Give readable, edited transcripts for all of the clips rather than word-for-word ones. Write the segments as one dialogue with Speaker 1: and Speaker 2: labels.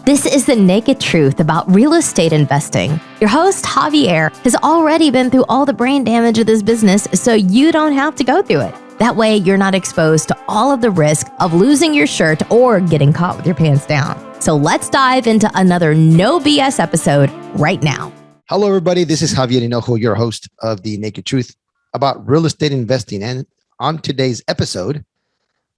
Speaker 1: This is the naked truth about real estate investing. Your host, Javier, has already been through all the brain damage of this business, so you don't have to go through it. That way, you're not exposed to all of the risk of losing your shirt or getting caught with your pants down. So let's dive into another no BS episode right now.
Speaker 2: Hello, everybody. This is Javier Hinojo, your host of The Naked Truth about real estate investing. And on today's episode,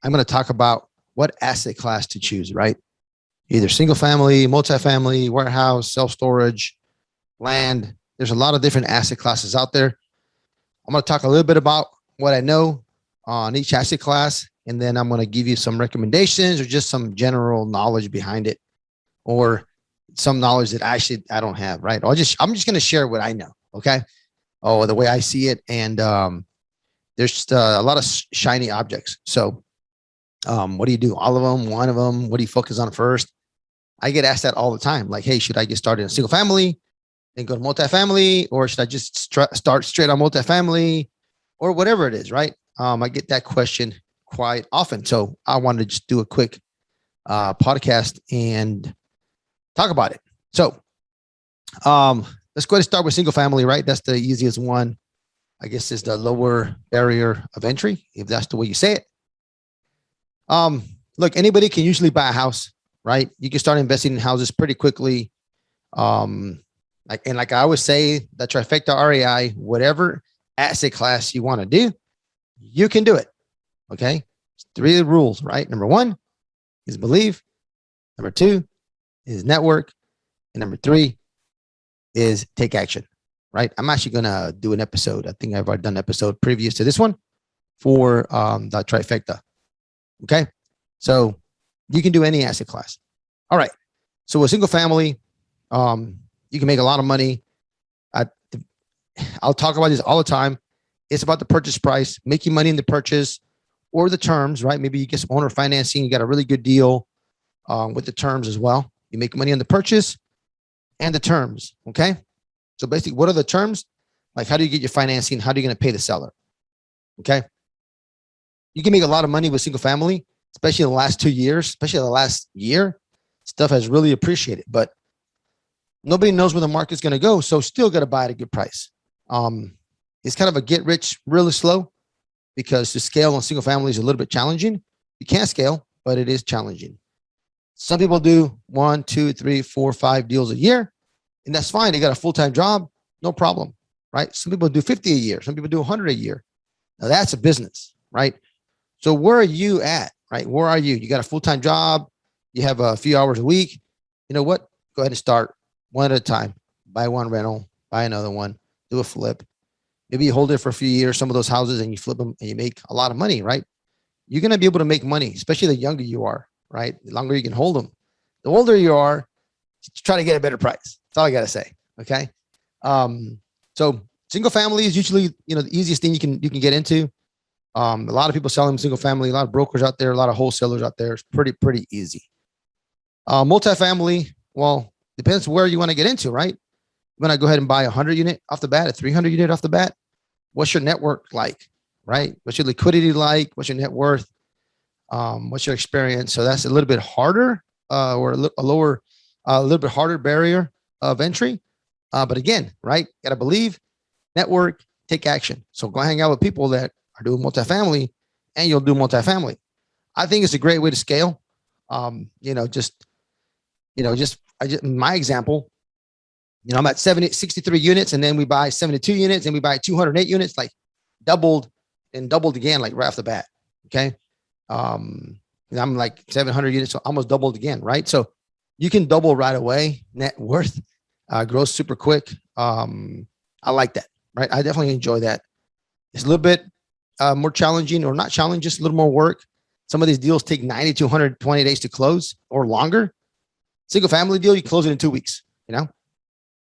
Speaker 2: I'm going to talk about what asset class to choose, right? Either single family, multifamily, warehouse, self-storage, land. There's a lot of different asset classes out there. I'm going to talk a little bit about what I know on each asset class, and then I'm going to give you some recommendations or just some general knowledge behind it, or some knowledge that I don't have, right? I'm just going to share what I know, okay? Oh, the way I see it, and there's just a lot of shiny objects. So, what do you do? All of them, one of them? What do you focus on first? I get asked that all the time. Like, hey, should I get started in a single family and go to multifamily, or should I just start straight on multifamily, or whatever it is, right? I get that question quite often. So I wanted to just do a quick podcast and talk about it. So let's go ahead and start with single family, right? That's the easiest one. I guess is the lower barrier of entry, if that's the way you say it. Look, anybody can usually buy a house, right? You can start investing in houses pretty quickly. Like I always say, the trifecta REI, whatever asset class you want to do, you can do it. Okay. 3 rules, right? Number 1 is believe. Number 2 is network. And number 3 is take action, right? I'm actually going to do an episode. I think I've already done an episode previous to this one for the trifecta. Okay. So you can do any asset class. All right. So a single family, you can make a lot of money. I'll talk about this all the time. It's about the purchase price, making money in the purchase or the terms, right? Maybe you get some owner financing. You got a really good deal with the terms as well. You make money on the purchase and the terms. Okay. So basically, what are the terms? Like, how do you get your financing? How are you going to pay the seller? Okay. You can make a lot of money with single family, especially in the last 2 years, especially the last year. Stuff has really appreciated, but nobody knows where the market's going to go. So still got to buy at a good price. It's kind of a get rich really slow, because to scale on single family is a little bit challenging. You can't scale, but it is challenging. Some people do 1, 2, 3, 4, 5 deals a year, and that's fine. They got a full-time job, no problem, right? Some people do 50 a year. Some people do 100 a year. Now that's a business, right? So where are you at, right? Where are you? You got a full-time job. You have a few hours a week. You know what? Go ahead and start one at a time. Buy one rental, buy another one, do a flip. Maybe you hold it for a few years, some of those houses, and you flip them and you make a lot of money, right? You're going to be able to make money, especially the younger you are, right? The longer you can hold them. The older you are, try to get a better price. That's all I got to say. Okay. So single family is usually, the easiest thing you can get into. A lot of people selling single family, a lot of brokers out there, a lot of wholesalers out there. It's pretty easy. Multifamily, well, depends where you want to get into, right? You want to go ahead and buy a 100 unit off the bat, a 300 unit off the bat. What's your network like, right? What's your liquidity like? What's your net worth? What's your experience? So that's a little bit harder, or a little bit harder barrier of entry. But again, right? Got to believe, network, take action. So go hang out with people that are doing multifamily, and you'll do multifamily. I think it's a great way to scale. My example, I'm at 63 units, and then we buy 72 units, and we buy 208 units, like doubled again, like right off the bat. Okay. I'm like 700 units, so almost doubled again. Right. So you can double right away. Net worth grows super quick. I like that. Right. I definitely enjoy that. It's a little bit more challenging, or not challenging, just a little more work. Some of these deals take 90 to 120 days to close or longer. Single family deal, you close it in 2 weeks,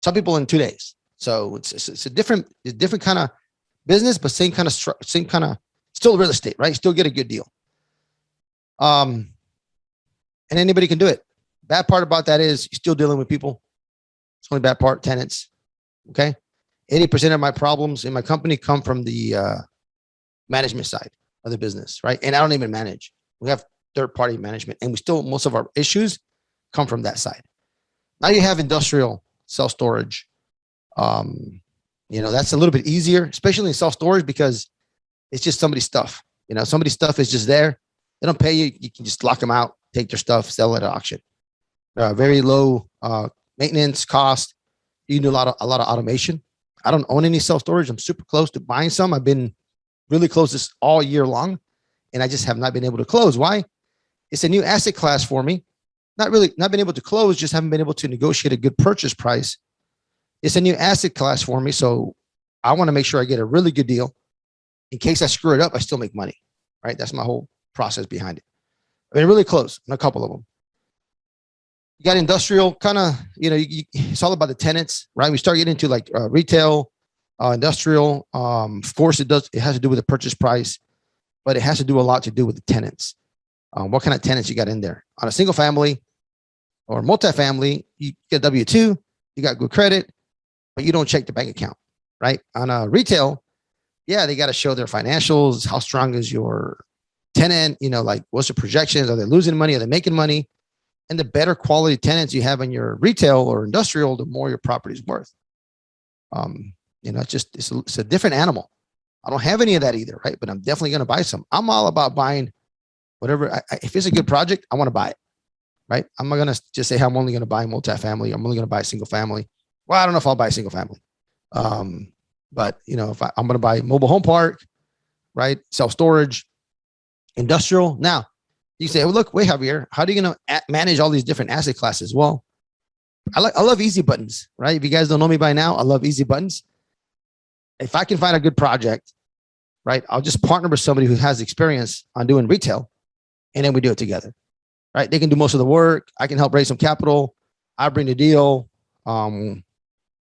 Speaker 2: some people in 2 days. So it's a different kind of business, but same kind of still real estate, right? Still get a good deal. And anybody can do it. Bad part about that is you're still dealing with people. It's only bad part, tenants. Okay. 80% of my problems in my company come from the management side of the business, right? And I don't even manage. We have third-party management, and most of our issues come from that side. Now you have industrial self-storage. That's a little bit easier, especially in self-storage, because it's just somebody's stuff. Somebody's stuff is just there. They don't pay you. You can just lock them out, take their stuff, sell it at auction. Very low maintenance cost. You can do a lot of automation. I don't own any self-storage. I'm super close to buying some. I've been really close this all year long, and I just have not been able to close. Why? It's a new asset class for me. Not been able to close, just haven't been able to negotiate a good purchase price. It's a new asset class for me, so I want to make sure I get a really good deal. In case I screw it up, I still make money, right? That's my whole process behind it. I mean, really close on a couple of them. You got industrial, kind of, it's all about the tenants, right? We start getting into like retail, industrial. Of course, it has to do with the purchase price, but it has to do a lot to do with the tenants. What kind of tenants you got in there? On a single family or multifamily, you get W-2, you got good credit, but you don't check the bank account, right? On a retail, yeah, they got to show their financials. How strong is your tenant? Like what's the projections? Are they losing money? Are they making money? And the better quality tenants you have in your retail or industrial, the more your property is worth. It's a different animal. I don't have any of that either, right? But I'm definitely going to buy some. I'm all about buying whatever. If it's a good project, I want to buy it, right? I'm not going to just say, hey, I'm only going to buy multifamily. I'm only going to buy single family. Well, I don't know if I'll buy single family. But if I'm going to buy mobile home park, right? Self-storage, industrial. Now you say, well, look, wait, Javier, how are you going to manage all these different asset classes? Well, I love easy buttons, right? If you guys don't know me by now, I love easy buttons. If I can find a good project, right, I'll just partner with somebody who has experience on doing retail, and then we do it together, right? They can do most of the work. I can help raise some capital. I bring the deal, and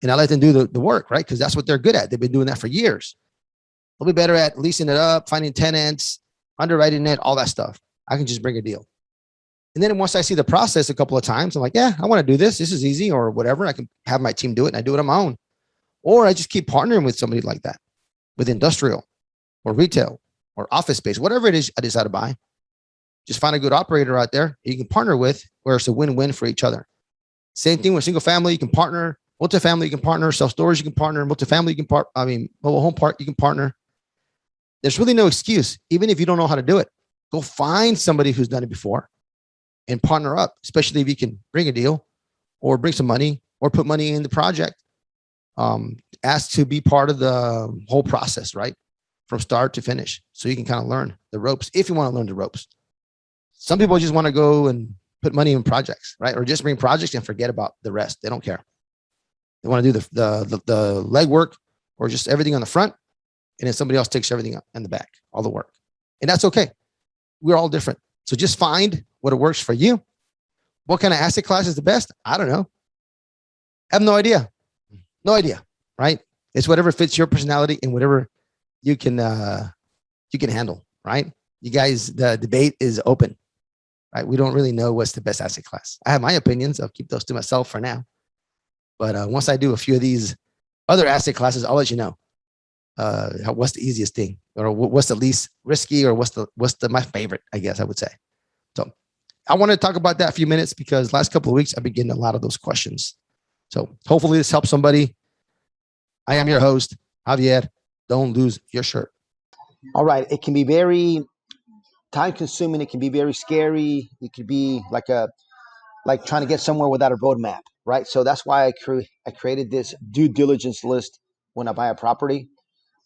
Speaker 2: I let them do the work, right? Because that's what they're good at. They've been doing that for years. They'll be better at leasing it up, finding tenants, underwriting it, all that stuff. I can just bring a deal. And then once I see the process a couple of times, I'm like, yeah, I want to do this. This is easy or whatever. I can have my team do it and I do it on my own. Or I just keep partnering with somebody like that, with industrial or retail or office space, whatever it is I decide to buy. Just find a good operator out there you can partner with where it's a win-win for each other. Same thing with single family, you can partner. Multifamily, you can partner. Self-storage, you can partner. Multifamily, you can partner. Mobile home park, you can partner. There's really no excuse, even if you don't know how to do it. Go find somebody who's done it before and partner up, especially if you can bring a deal or bring some money or put money in the project. Ask to be part of the whole process, right? From start to finish. So you can kind of learn the ropes if you want to learn the ropes. Some people just want to go and put money in projects, right? Or just bring projects and forget about the rest. They don't care. They want to do the legwork or just everything on the front. And then somebody else takes everything in the back, all the work. And that's okay. We're all different. So just find what works for you. What kind of asset class is the best? I don't know. I have no idea. No idea, right? It's whatever fits your personality and whatever you can handle, right? You guys, the debate is open, right? We don't really know what's the best asset class. I have my opinions. I'll keep those to myself for now. But once I do a few of these other asset classes, I'll let you know what's the easiest thing, or what's the least risky, or what's the my favorite, I guess I would say. So I want to talk about that a few minutes because last couple of weeks I've been getting a lot of those questions. So hopefully this helps somebody. I am your host, Javier. Don't lose your shirt.
Speaker 3: All right. It can be very time consuming. It can be very scary. It could be like trying to get somewhere without a roadmap, right? So that's why I created this due diligence list when I buy a property.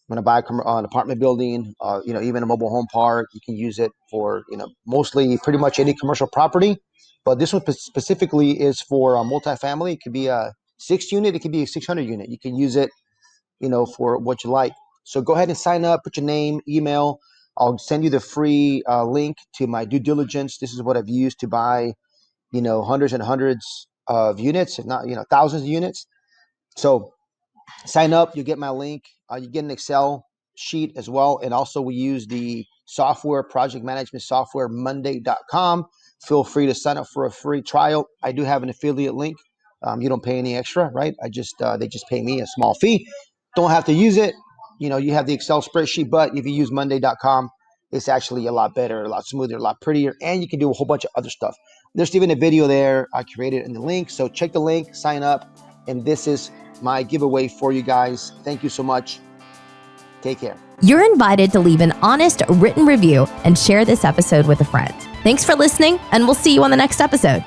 Speaker 3: When I buy an apartment building, even a mobile home park, you can use it for, mostly pretty much any commercial property. But this one specifically is for a multifamily. It could be a 6 unit. It could be a 600 unit. You can use it, for what you like. So go ahead and sign up, put your name, email. I'll send you the free link to my due diligence. This is what I've used to buy, hundreds and hundreds of units, if not, thousands of units. So sign up, you get my link. You get an Excel sheet as well. And also we use the software, project management software, Monday.com. Feel free to sign up for a free trial. I do have an affiliate link. You don't pay any extra, right? They just pay me a small fee. Don't have to use it. You have the Excel spreadsheet, but if you use Monday.com, it's actually a lot better, a lot smoother, a lot prettier, and you can do a whole bunch of other stuff. there's even a video there I created in the link. So check the link, sign up, and this is my giveaway for you guys. Thank you so much. Take care.
Speaker 1: You're invited to leave an honest written review and share this episode with a friend. Thanks for listening, and we'll see you on the next episode.